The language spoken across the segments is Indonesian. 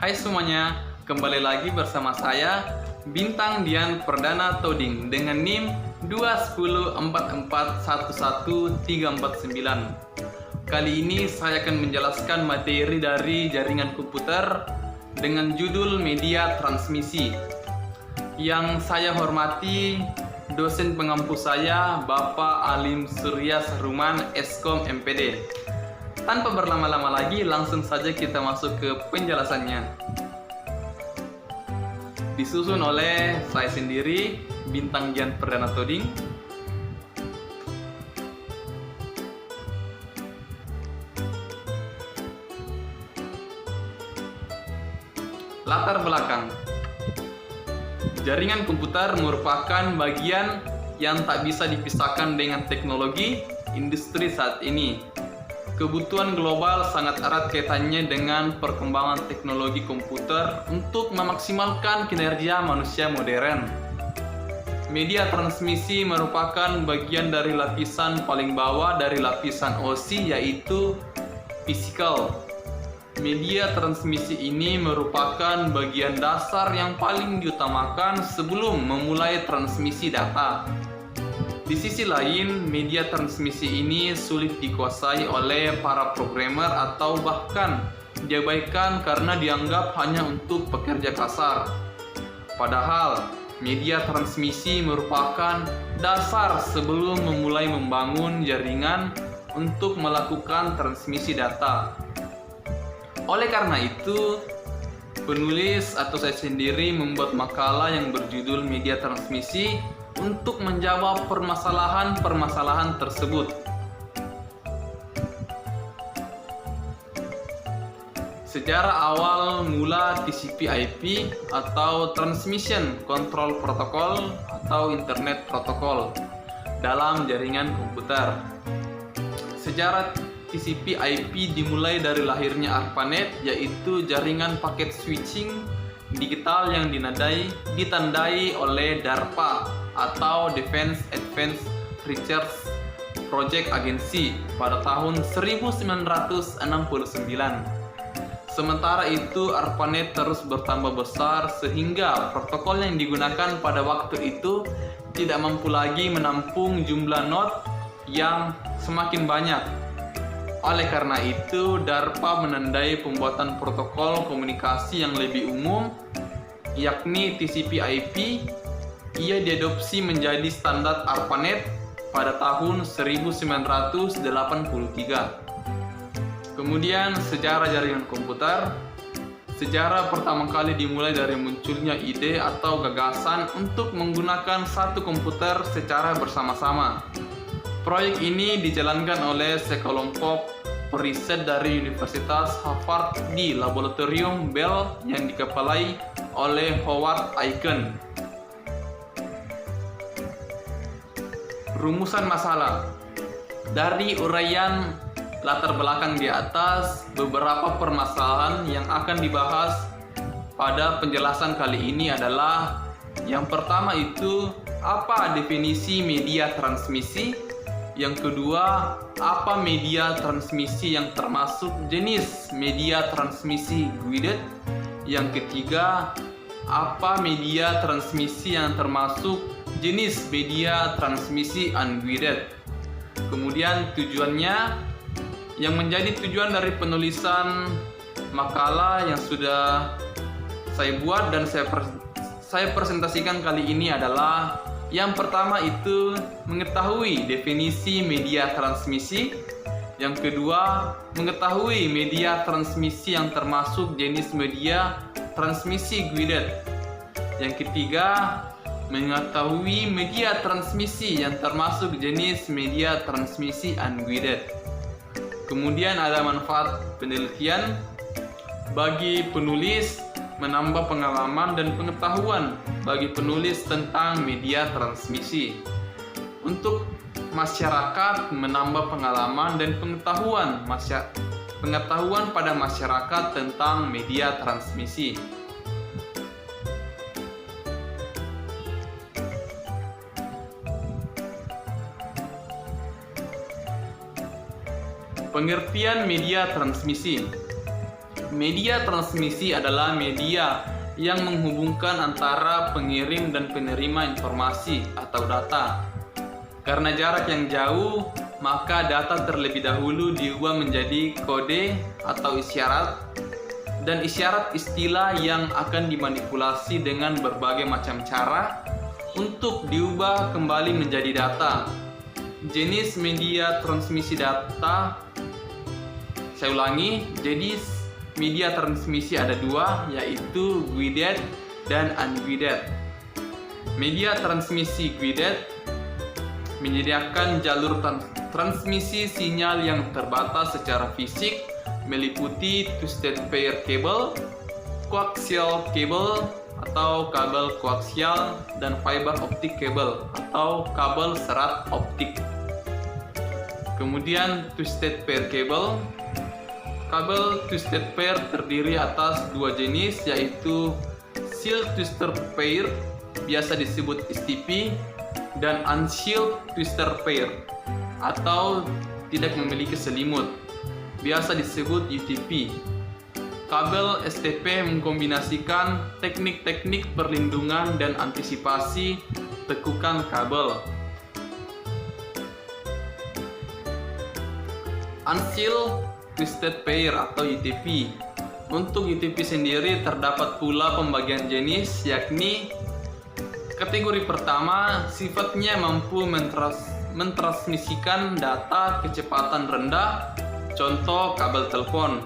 Hai semuanya, kembali lagi bersama saya Bintang Dian Perdana Toding dengan NIM 21044111349. Kali ini saya akan menjelaskan materi dari jaringan komputer dengan judul media transmisi. Yang saya hormati dosen pengampu saya, Bapak Alim Surya Saruman, Eskom MPD. Tanpa berlama-lama lagi, langsung saja kita masuk ke penjelasannya. Disusun oleh saya sendiri, Bintang Dian Perdana Toding. Latar belakang. Jaringan komputer merupakan bagian yang tak bisa dipisahkan dengan teknologi industri saat ini. Kebutuhan global sangat erat kaitannya dengan perkembangan teknologi komputer untuk memaksimalkan kinerja manusia modern. Media transmisi merupakan bagian dari lapisan paling bawah dari lapisan OSI, yaitu physical. Media transmisi ini merupakan bagian dasar yang paling diutamakan sebelum memulai transmisi data. Di sisi lain, media transmisi ini sulit dikuasai oleh para programmer atau bahkan diabaikan karena dianggap hanya untuk pekerja kasar. Padahal, media transmisi merupakan dasar sebelum memulai membangun jaringan untuk melakukan transmisi data. Oleh karena itu, penulis atau saya sendiri membuat makalah yang berjudul media transmisi untuk menjawab permasalahan-permasalahan tersebut. Sejarah awal mula TCP/IP atau Transmission Control Protocol atau Internet Protocol dalam jaringan komputer. Sejarah TCP/IP dimulai dari lahirnya ARPANET, yaitu jaringan paket switching digital yang ditandai oleh DARPA atau Defense Advanced Research Project Agency pada tahun 1969. Sementara itu, ARPANET terus bertambah besar sehingga protokol yang digunakan pada waktu itu tidak mampu lagi menampung jumlah node yang semakin banyak. Oleh karena itu, DARPA menandai pembuatan protokol komunikasi yang lebih umum, yakni TCP/IP. Ia diadopsi menjadi standar ARPANET pada tahun 1983. Kemudian, sejarah jaringan komputer. Sejarah pertama kali dimulai dari munculnya ide atau gagasan untuk menggunakan satu komputer secara bersama-sama. Proyek ini dijalankan oleh sekelompok periset dari Universitas Harvard di Laboratorium Bell yang dikepalai oleh Howard Aiken. Rumusan masalah. Dari uraian latar belakang di atas, beberapa permasalahan yang akan dibahas pada penjelasan kali ini adalah: yang pertama itu, apa definisi media transmisi? Yang kedua, apa media transmisi yang termasuk jenis media transmisi guided? Yang ketiga, apa media transmisi yang termasuk jenis media transmisi unguided? Kemudian tujuannya, yang menjadi tujuan dari penulisan makalah yang sudah saya buat dan saya presentasikan kali ini adalah: yang pertama itu mengetahui definisi media transmisi. Yang kedua, mengetahui media transmisi yang termasuk jenis media transmisi guided. Yang ketiga, mengetahui media transmisi yang termasuk jenis media transmisi unguided. Kemudian ada manfaat penelitian bagi penulis, menambah pengalaman dan pengetahuan bagi penulis tentang media transmisi. Untuk masyarakat, menambah pengalaman dan pengetahuan pada masyarakat tentang media transmisi. Pengertian media transmisi. Media transmisi adalah media yang menghubungkan antara pengirim dan penerima informasi atau data. Karena jarak yang jauh, maka data terlebih dahulu diubah menjadi kode atau isyarat, dan isyarat istilah yang akan dimanipulasi dengan berbagai macam cara untuk diubah kembali menjadi data. Jenis media transmisi data, saya ulangi, jenis media transmisi ada dua, yaitu guided dan unguided. Media transmisi guided menyediakan jalur transmisi sinyal yang terbatas secara fisik, meliputi twisted pair cable, coaxial cable atau kabel koaksial, dan fiber optic cable atau kabel serat optik. Kemudian twisted pair cable. Kabel twisted pair terdiri atas dua jenis, yaitu sealed twisted pair, biasa disebut STP, dan unsealed twister pair atau tidak memiliki selimut, biasa disebut UTP. Kabel STP mengkombinasikan teknik-teknik perlindungan dan antisipasi tekukan kabel. Unsealed twisted pair atau UTP. Untuk UTP sendiri terdapat pula pembagian jenis, yakni kategori pertama, sifatnya mampu mentransmisikan data kecepatan rendah, contoh kabel telepon.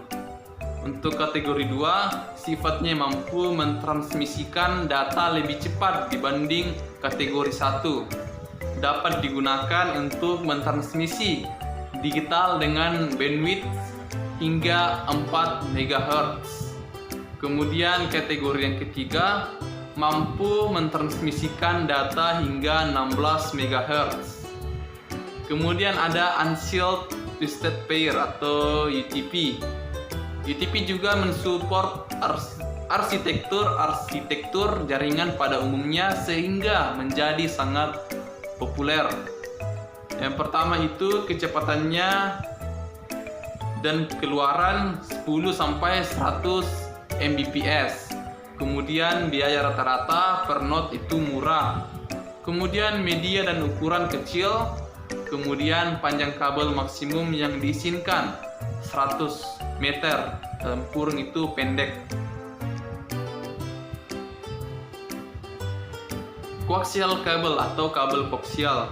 Untuk kategori 2, sifatnya mampu mentransmisikan data lebih cepat dibanding kategori 1. Dapat digunakan untuk mentransmisi digital dengan bandwidth hingga 4 MHz. Kemudian kategori yang ketiga, mampu mentransmisikan data hingga 16 MHz. Kemudian ada unsealed twisted pair atau UTP. UTP juga mensupport arsitektur jaringan pada umumnya sehingga menjadi sangat populer. Yang pertama itu kecepatannya dan keluaran 10 sampai 100 Mbps. Kemudian biaya rata-rata per node itu murah. Kemudian media dan ukuran kecil. Kemudian panjang kabel maksimum yang diizinkan 100 meter, dalam kurung itu pendek. Coaxial kabel atau kabel koaksial.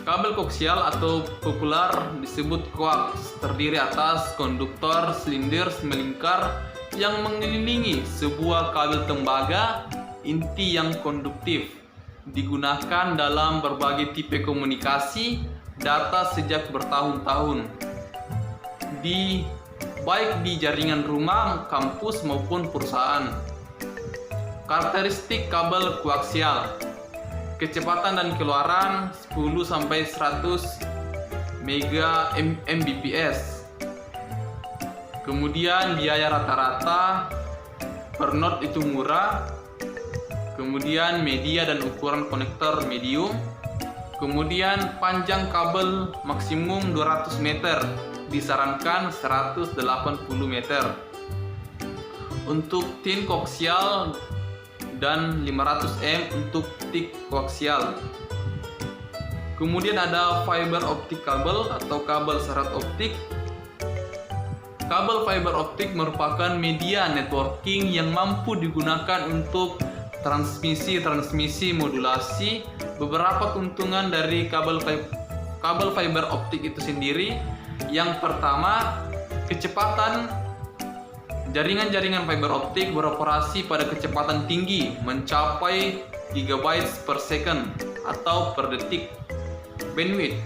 Kabel koaksial atau populer disebut coax, terdiri atas konduktor silinder melingkar yang mengelilingi sebuah kabel tembaga inti yang konduktif. Digunakan dalam berbagai tipe komunikasi data sejak bertahun-tahun, baik di jaringan rumah, kampus maupun perusahaan. Karakteristik kabel koaksial: kecepatan dan keluaran 10 sampai 100 Mbps. Kemudian biaya rata-rata per node itu murah. Kemudian media dan ukuran konektor medium. Kemudian panjang kabel maksimum 200 meter, disarankan 180 meter. Untuk tin koaksial dan 500 M untuk thick koaksial. Kemudian ada fiber optic kabel atau kabel serat optik. Kabel fiber optik merupakan media networking yang mampu digunakan untuk transmisi modulasi. Beberapa keuntungan dari kabel fiber optik itu sendiri. Yang pertama, kecepatan. Jaringan-jaringan fiber optik beroperasi pada kecepatan tinggi, mencapai gigabytes per second atau per detik. Bandwidth.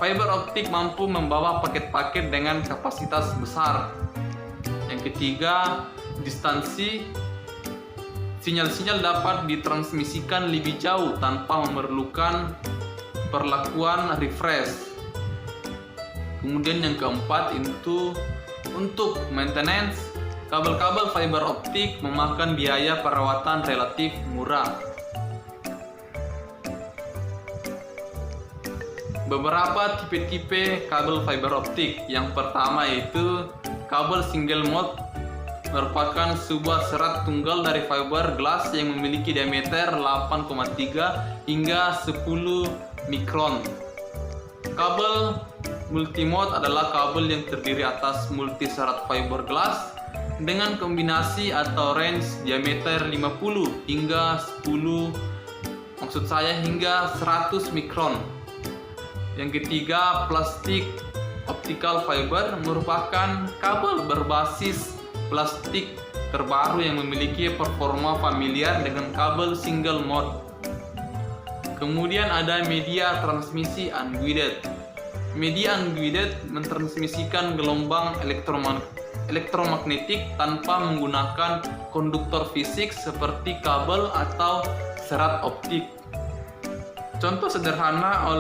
Fiber optik mampu membawa paket-paket dengan kapasitas besar. Yang ketiga, distansi. Sinyal-sinyal dapat ditransmisikan lebih jauh tanpa memerlukan perlakuan refresh. Kemudian yang keempat itu untuk maintenance. Kabel-kabel fiber optik memakan biaya perawatan relatif murah. Beberapa tipe-tipe kabel fiber optik. Yang pertama yaitu Kabel single mode merupakan sebuah serat tunggal dari fiber glass yang memiliki diameter 8,3 hingga 10 mikron. Kabel multimode adalah kabel yang terdiri atas multi serat fiberglass dengan kombinasi atau range diameter 50 hingga 100 mikron. Yang ketiga, plastik optical fiber merupakan kabel berbasis plastik terbaru yang memiliki performa familiar dengan kabel single mode. Kemudian ada media transmisi unguided. Media unguided mentransmisikan gelombang elektromagnetik tanpa menggunakan konduktor fisik seperti kabel atau serat optik. Contoh sederhana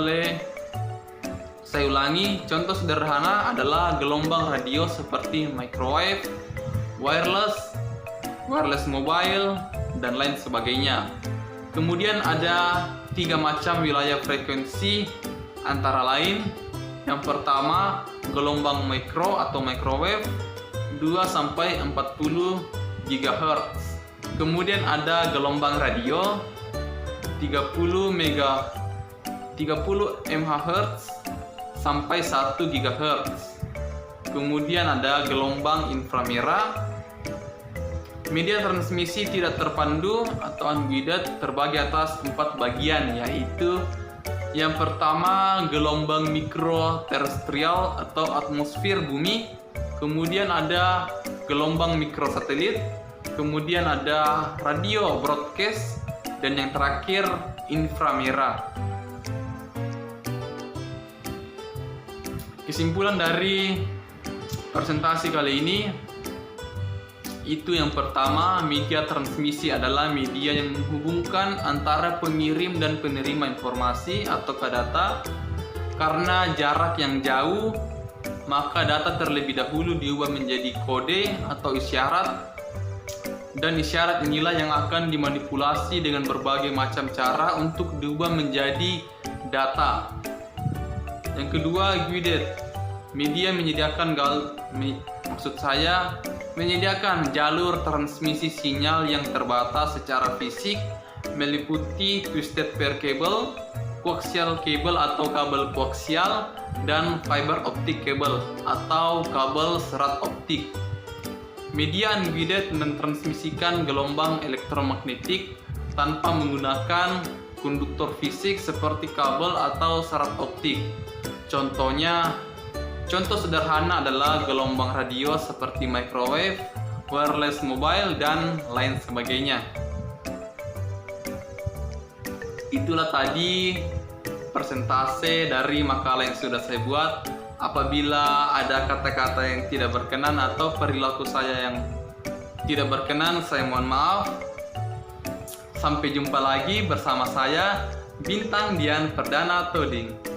contoh sederhana adalah gelombang radio seperti microwave, wireless mobile, dan lain sebagainya. Kemudian ada 3 macam wilayah frekuensi antara lain. Yang pertama, gelombang mikro atau microwave 2-40 GHz. Kemudian ada gelombang radio 30 MHz sampai 1 GHz. Kemudian ada gelombang inframerah. Media transmisi tidak terpandu atau unguided terbagi atas 4 bagian, yaitu yang pertama gelombang mikroterestrial atau atmosfer bumi, kemudian ada gelombang mikrosatelit, kemudian ada radio broadcast, dan yang terakhir inframerah. Kesimpulan dari presentasi kali ini, itu yang pertama, media transmisi adalah media yang menghubungkan antara pengirim dan penerima informasi atau data. Karena jarak yang jauh, maka data terlebih dahulu diubah menjadi kode atau isyarat, dan isyarat inilah yang akan dimanipulasi dengan berbagai macam cara untuk diubah menjadi data. Yang kedua, guided. Media menyediakan menyediakan jalur transmisi sinyal yang terbatas secara fisik meliputi twisted pair cable, coaxial cable atau kabel koaksial, dan fiber optic cable atau kabel serat optik. Media unguided mentransmisikan gelombang elektromagnetik tanpa menggunakan konduktor fisik seperti kabel atau serat optik. Contoh sederhana adalah gelombang radio seperti microwave, wireless mobile, dan lain sebagainya. Itulah tadi persentase dari makalah yang sudah saya buat. Apabila ada kata-kata yang tidak berkenan atau perilaku saya yang tidak berkenan, saya mohon maaf. Sampai jumpa lagi bersama saya, Bintang Dian Perdana Toding.